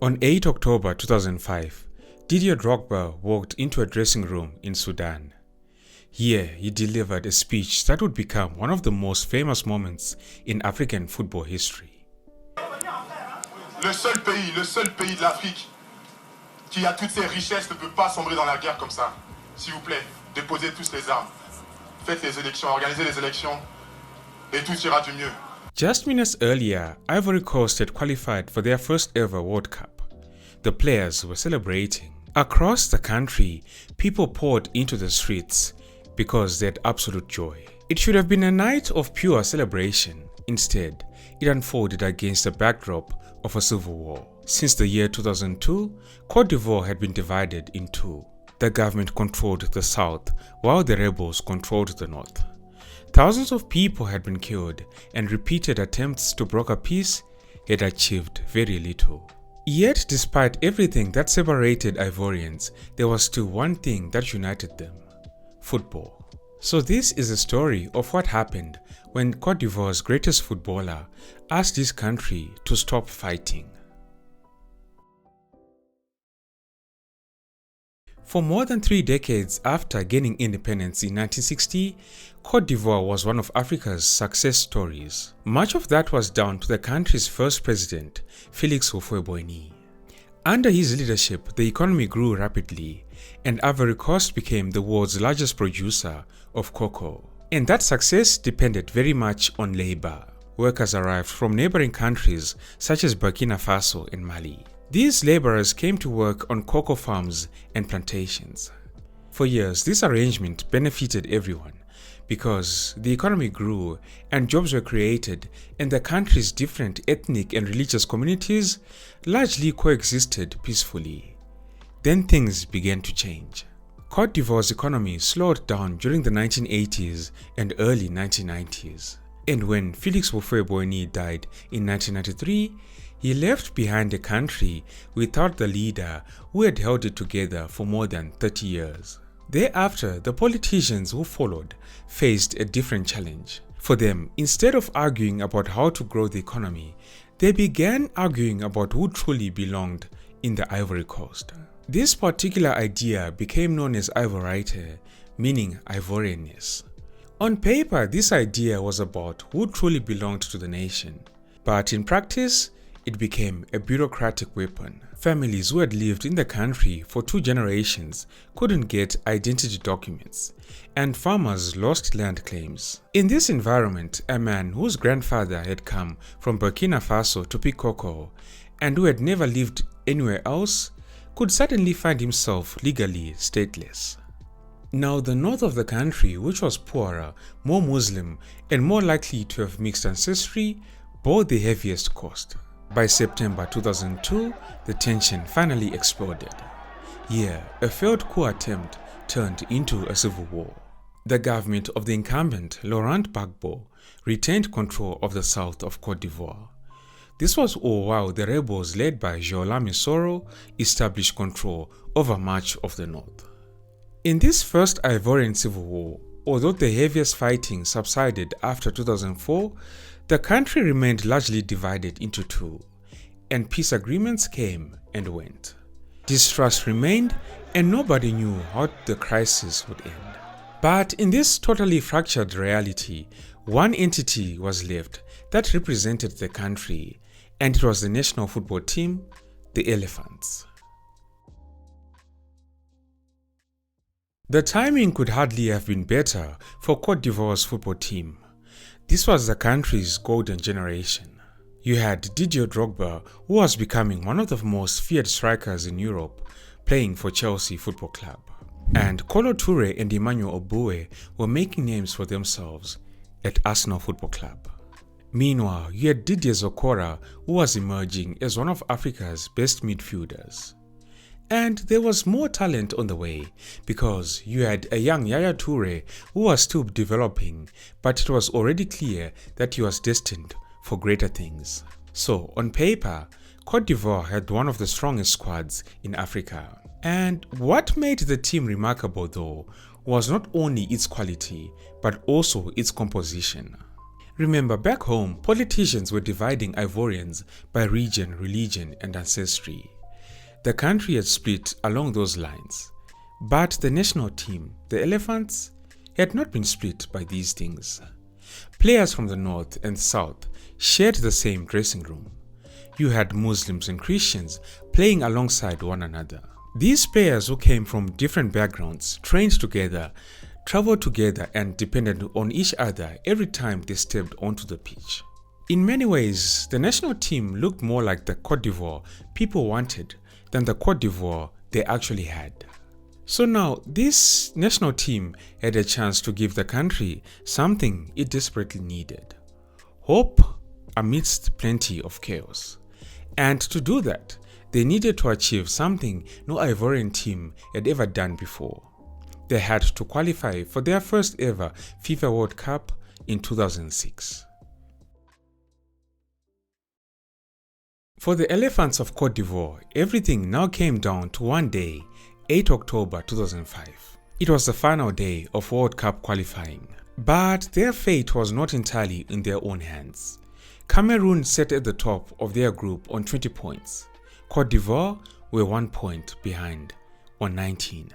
On 8 October 2005, Didier Drogba walked into a dressing room in Sudan. Here, he delivered a speech that would become one of the most famous moments in African football history. Le seul pays de l'Afrique qui a toutes ses richesses ne peut pas sombrer dans la guerre comme ça. S'il vous plaît, déposez tous les armes. Faites les élections, organisez les élections et tout ira du mieux. Just minutes earlier, Ivory Coast had qualified for their first ever World Cup. The players were celebrating. Across the country, people poured into the streets because they had absolute joy. It should have been a night of pure celebration. Instead, it unfolded against the backdrop of a civil war. Since the year 2002, Côte d'Ivoire had been divided in two. The government controlled the south, while the rebels controlled the north. Thousands of people had been killed, and repeated attempts to broker peace had achieved very little. Yet, despite everything that separated Ivorians, there was still one thing that united them: football. So this is a story of what happened when Côte d'Ivoire's greatest footballer asked his country to stop fighting. For more than 3 decades after gaining independence in 1960, Côte d'Ivoire was one of Africa's success stories. Much of that was down to the country's first president, Félix Houphouët-Boigny. Under his leadership, the economy grew rapidly, and Ivory Coast became the world's largest producer of cocoa. And that success depended very much on labor. Workers arrived from neighboring countries such as Burkina Faso and Mali. These laborers came to work on cocoa farms and plantations. For years, this arrangement benefited everyone because the economy grew and jobs were created, and the country's different ethnic and religious communities largely coexisted peacefully. Then things began to change. Côte d'Ivoire's economy slowed down during the 1980s and early 1990s. And when Félix Houphouët-Boigny died in 1993, he left behind a country without the leader who had held it together for more than 30 years. Thereafter, the politicians who followed faced a different challenge. For them, instead of arguing about how to grow the economy, they began arguing about who truly belonged in the Ivory Coast. This particular idea became known as Ivorite, meaning Ivorianness. On paper, this idea was about who truly belonged to the nation, but in practice, it became a bureaucratic weapon. Families who had lived in the country for 2 generations couldn't get identity documents, and farmers lost land claims. In this environment, a man whose grandfather had come from Burkina Faso to pick cocoa and who had never lived anywhere else could suddenly find himself legally stateless. Now, the north of the country, which was poorer, more Muslim, and more likely to have mixed ancestry, bore the heaviest cost. By September 2002, the tension finally exploded. Here, a failed coup attempt turned into a civil war. The government of the incumbent, Laurent Gbagbo, retained control of the south of Côte d'Ivoire. This was all while the rebels led by Jola Misoro established control over much of the north. In this first Ivorian civil war, although the heaviest fighting subsided after 2004, the country remained largely divided into two, and peace agreements came and went. Distrust remained, and nobody knew how the crisis would end. But in this totally fractured reality, one entity was left that represented the country, and it was the national football team, the Elephants. The timing could hardly have been better for Côte d'Ivoire's football team. This was the country's golden generation. You had Didier Drogba, who was becoming one of the most feared strikers in Europe, playing for Chelsea Football Club. And Kolo Touré and Emmanuel Obue were making names for themselves at Arsenal Football Club. Meanwhile, you had Didier Zokora, who was emerging as one of Africa's best midfielders. And there was more talent on the way, because you had a young Yaya Toure who was still developing, but it was already clear that he was destined for greater things. So, on paper, Côte d'Ivoire had one of the strongest squads in Africa. And what made the team remarkable though was not only its quality, but also its composition. Remember, back home, politicians were dividing Ivorians by region, religion, and ancestry. The country had split along those lines. But the national team, the Elephants, had not been split by these things. Players from the north and south shared the same dressing room. You had Muslims and Christians playing alongside one another. These players who came from different backgrounds trained together, traveled together, and depended on each other every time they stepped onto the pitch. In many ways, the national team looked more like the Côte d'Ivoire people wanted than the Côte d'Ivoire they actually had. So now, this national team had a chance to give the country something it desperately needed: hope amidst plenty of chaos. And to do that, they needed to achieve something no Ivorian team had ever done before. They had to qualify for their first ever FIFA World Cup in 2006. For the Elephants of Côte d'Ivoire, everything now came down to one day, 8 October 2005. It was the final day of World Cup qualifying. But their fate was not entirely in their own hands. Cameroon sat at the top of their group on 20 points. Côte d'Ivoire were 1 point behind on 19.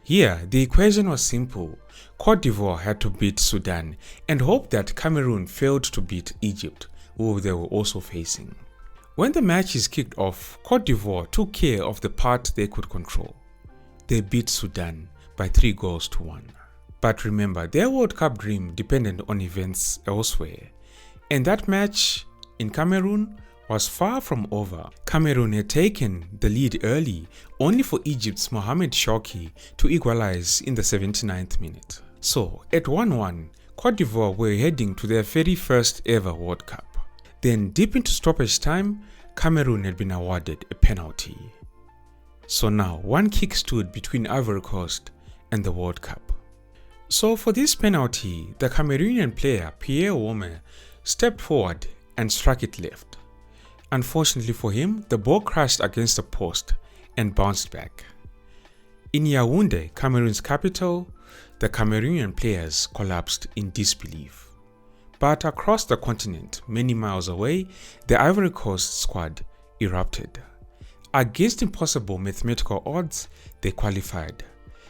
Here, the equation was simple. Côte d'Ivoire had to beat Sudan and hope that Cameroon failed to beat Egypt, who they were also facing. When the matches kicked off, Côte d'Ivoire took care of the part they could control. They beat Sudan by 3-1. But remember, their World Cup dream depended on events elsewhere. And that match in Cameroon was far from over. Cameroon had taken the lead early, only for Egypt's Mohamed Shawki to equalize in the 79th minute. So, at 1-1, Côte d'Ivoire were heading to their very first ever World Cup. Then, deep into stoppage time, Cameroon had been awarded a penalty. So now, one kick stood between Ivory Coast and the World Cup. So for this penalty, the Cameroonian player Pierre Wome stepped forward and struck it left. Unfortunately for him, the ball crashed against the post and bounced back. In Yaoundé, Cameroon's capital, the Cameroonian players collapsed in disbelief. But across the continent, many miles away, the Ivory Coast squad erupted. Against impossible mathematical odds, they qualified.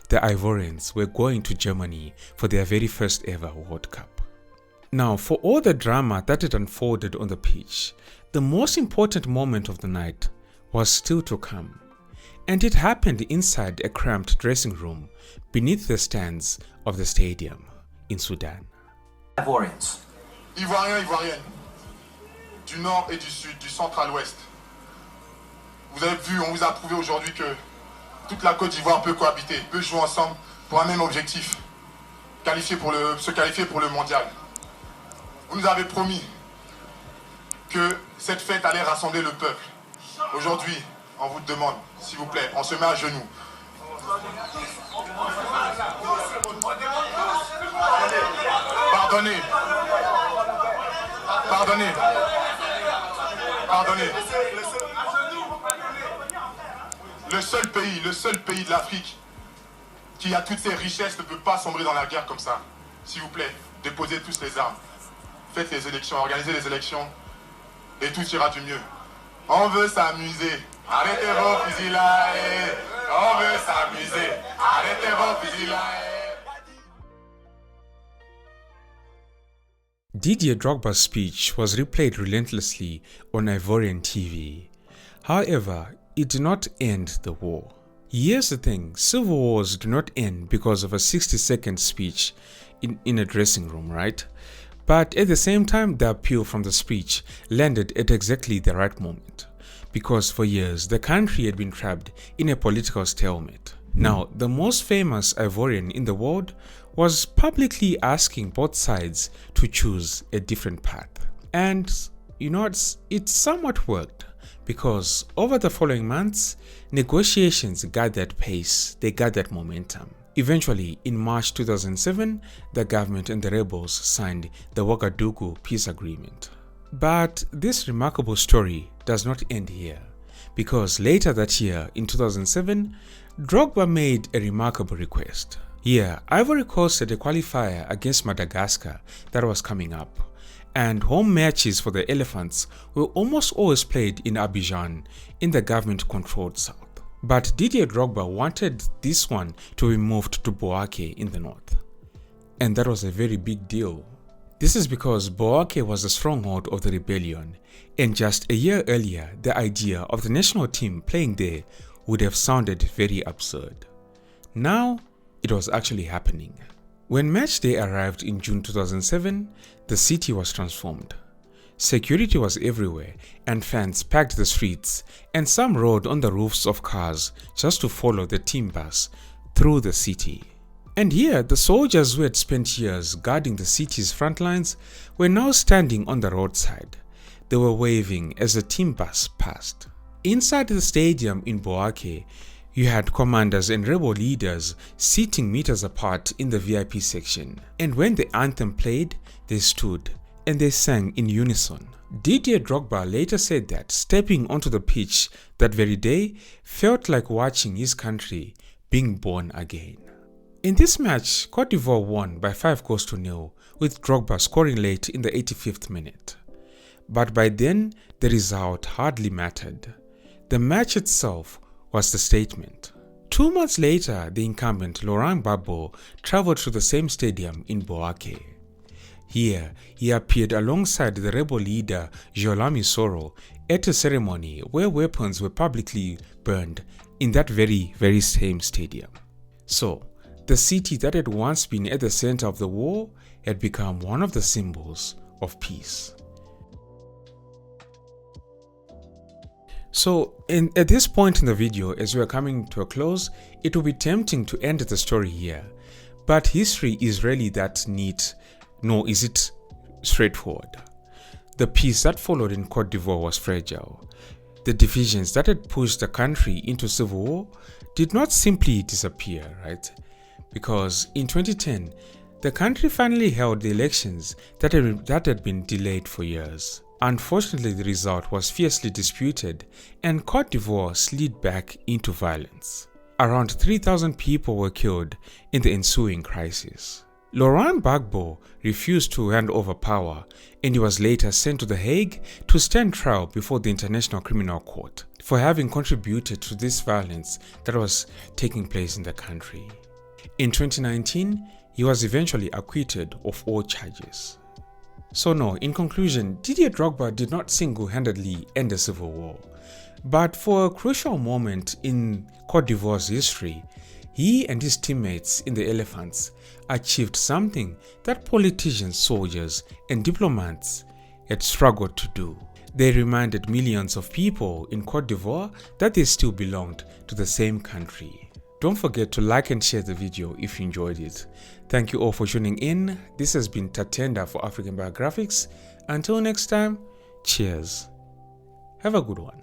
The Ivorians were going to Germany for their very first ever World Cup. Now, for all the drama that had unfolded on the pitch, the most important moment of the night was still to come. And it happened inside a cramped dressing room beneath the stands of the stadium in Sudan. Ivorians. Ivoiriens, Ivoiriennes, du nord et du sud, du centre à l'ouest. Vous avez vu, on vous a prouvé aujourd'hui que toute la Côte d'Ivoire peut cohabiter, peut jouer ensemble pour un même objectif, se qualifier pour le mondial. Vous nous avez promis que cette fête allait rassembler le peuple. Aujourd'hui, on vous demande, s'il vous plaît, on se met à genoux. Pardonnez. Pardonnez. Pardonnez. Le seul pays de l'Afrique qui a toutes ses richesses ne peut pas sombrer dans la guerre comme ça. S'il vous plaît, déposez tous les armes. Faites les élections, organisez les élections et tout ira du mieux. On veut s'amuser. Arrêtez vos fusillades. On veut s'amuser. Arrêtez vos fusillades. Didier Drogba's speech was replayed relentlessly on Ivorian TV. However, it did not end the war. Here's the thing, civil wars do not end because of a 60-second speech in a dressing room, right? But at the same time, the appeal from the speech landed at exactly the right moment. Because for years, the country had been trapped in a political stalemate. Now, the most famous Ivorian in the world was publicly asking both sides to choose a different path. And, you know, it somewhat worked. Because over the following months, negotiations gathered pace, they gathered momentum. Eventually, in March 2007, the government and the rebels signed the Ouagadougou peace agreement. But this remarkable story does not end here, because later that year, in 2007, Drogba made a remarkable request. Here, Ivory Coast had a qualifier against Madagascar that was coming up, and home matches for the Elephants were almost always played in Abidjan in the government-controlled south. But Didier Drogba wanted this one to be moved to Bouaké in the north. And that was a very big deal. This is because Bouaké was the stronghold of the rebellion, and just a year earlier, the idea of the national team playing there would have sounded very absurd. Now, it was actually happening. When match day arrived in June 2007, the city was transformed. Security was everywhere, and fans packed the streets, and some rode on the roofs of cars just to follow the team bus through the city. And here, the soldiers who had spent years guarding the city's front lines were now standing on the roadside. They were waving as the team bus passed. Inside the stadium in Bouaké, you had commanders and rebel leaders sitting meters apart in the VIP section. And when the anthem played, they stood and they sang in unison. Didier Drogba later said that stepping onto the pitch that very day felt like watching his country being born again. In this match, Côte d'Ivoire won by 5-0, with Drogba scoring late in the 85th minute. But by then, the result hardly mattered. The match itself was the statement. 2 months later, the incumbent Laurent Gbagbo traveled to the same stadium in Bouaké. Here, he appeared alongside the rebel leader Jolami Soro at a ceremony where weapons were publicly burned in that very same stadium. So, the city that had once been at the center of the war had become one of the symbols of peace. So, at this point in the video, as we are coming to a close, it will be tempting to end the story here. But history is rarely that neat, nor is it straightforward. The peace that followed in Côte d'Ivoire was fragile. The divisions that had pushed the country into civil war did not simply disappear, right? Because in 2010, the country finally held the elections that had been delayed for years. Unfortunately, the result was fiercely disputed, and Côte d'Ivoire slid back into violence. Around 3,000 people were killed in the ensuing crisis. Laurent Gbagbo refused to hand over power, and he was later sent to The Hague to stand trial before the International Criminal Court for having contributed to this violence that was taking place in the country. In 2019, he was eventually acquitted of all charges. So no, in conclusion, Didier Drogba did not single-handedly end the civil war, but for a crucial moment in Côte d'Ivoire's history, he and his teammates in the Elephants achieved something that politicians, soldiers, and diplomats had struggled to do. They reminded millions of people in Côte d'Ivoire that they still belonged to the same country. Don't forget to like and share the video if you enjoyed it. Thank you all for tuning in. This has been Tatenda for African Biographics. Until next time, cheers. Have a good one.